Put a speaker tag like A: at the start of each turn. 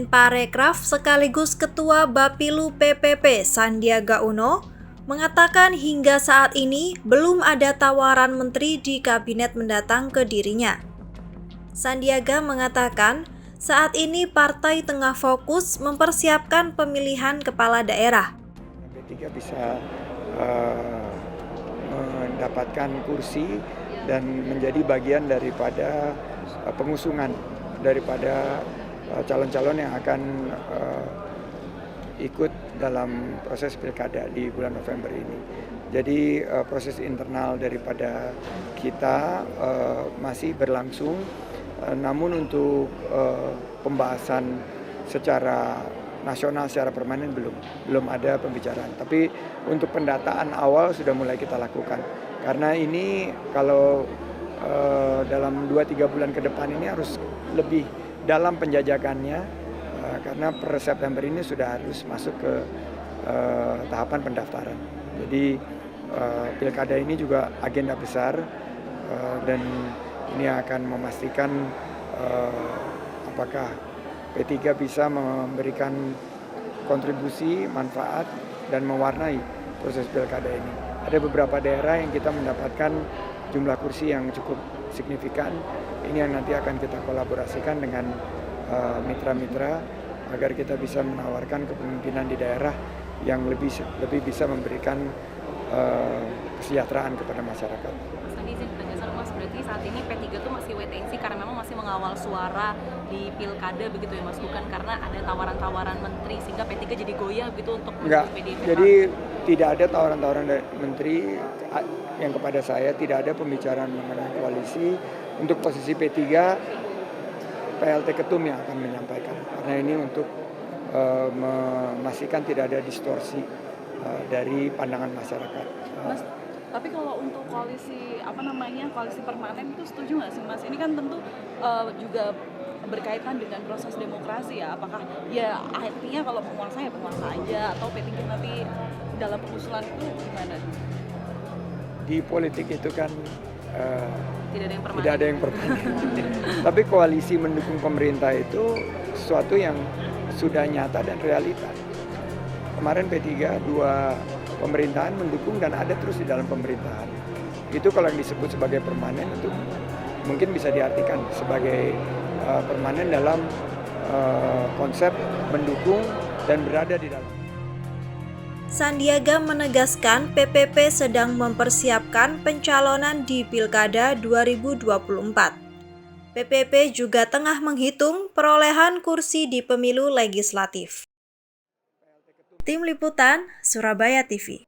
A: Menparekraf sekaligus Ketua Bapilu PPP Sandiaga Uno mengatakan hingga saat ini belum ada tawaran menteri di kabinet mendatang ke dirinya. Sandiaga mengatakan saat ini partai tengah fokus mempersiapkan pemilihan kepala daerah.
B: P3 bisa mendapatkan kursi dan menjadi bagian daripada pengusungan daripada calon-calon yang akan ikut dalam proses pilkada di bulan November ini. Jadi proses internal daripada kita masih berlangsung, namun untuk pembahasan secara nasional secara permanen belum ada pembicaraan. Tapi untuk pendataan awal sudah mulai kita lakukan. Karena ini kalau dalam 2-3 bulan ke depan ini harus lebih dalam penjajakannya, karena per September ini sudah harus masuk ke tahapan pendaftaran. Jadi pilkada ini juga agenda besar dan ini akan memastikan apakah P3 bisa memberikan kontribusi, manfaat, dan mewarnai proses pilkada ini. Ada beberapa daerah yang kita mendapatkan jumlah kursi yang cukup signifikan. Ini yang nanti akan kita kolaborasikan dengan mitra-mitra agar kita bisa menawarkan kepemimpinan di daerah yang lebih bisa memberikan kesejahteraan kepada masyarakat.
C: Mas tadi izin penjelasan Mas, berarti saat ini P3 itu masih wait and see karena memang masih mengawal suara di pilkada begitu ya Mas, bukan karena ada tawaran-tawaran menteri sehingga P3 jadi goyah gitu untuk
B: Enggak,
C: PDIP.
B: jadi tidak ada tawaran-tawaran dari menteri yang kepada saya, tidak ada pembicaraan mengenai koalisi. Untuk posisi P3, PLT Ketum yang akan menyampaikan, karena ini untuk memastikan tidak ada distorsi dari pandangan masyarakat.
D: Mas, tapi kalau untuk koalisi koalisi permanen itu setuju nggak sih Mas? Ini kan tentu juga berkaitan dengan proses demokrasi ya. Apakah ya akhirnya kalau penguasa ya penguasa aja atau P3 nanti dalam pengusulan itu gimana?
B: Di politik itu kan
C: tidak ada yang permanen.
B: Tapi koalisi mendukung pemerintah itu sesuatu yang sudah nyata dan realita. Kemarin P3 2 pemerintahan mendukung dan ada terus di dalam pemerintahan. Itu kalau yang disebut sebagai permanen itu mungkin bisa diartikan sebagai permanen dalam konsep mendukung dan berada di dalam.
A: Sandiaga menegaskan PPP sedang mempersiapkan pencalonan di Pilkada 2024. PPP juga tengah menghitung perolehan kursi di pemilu legislatif. Tim Liputan, Surabaya TV.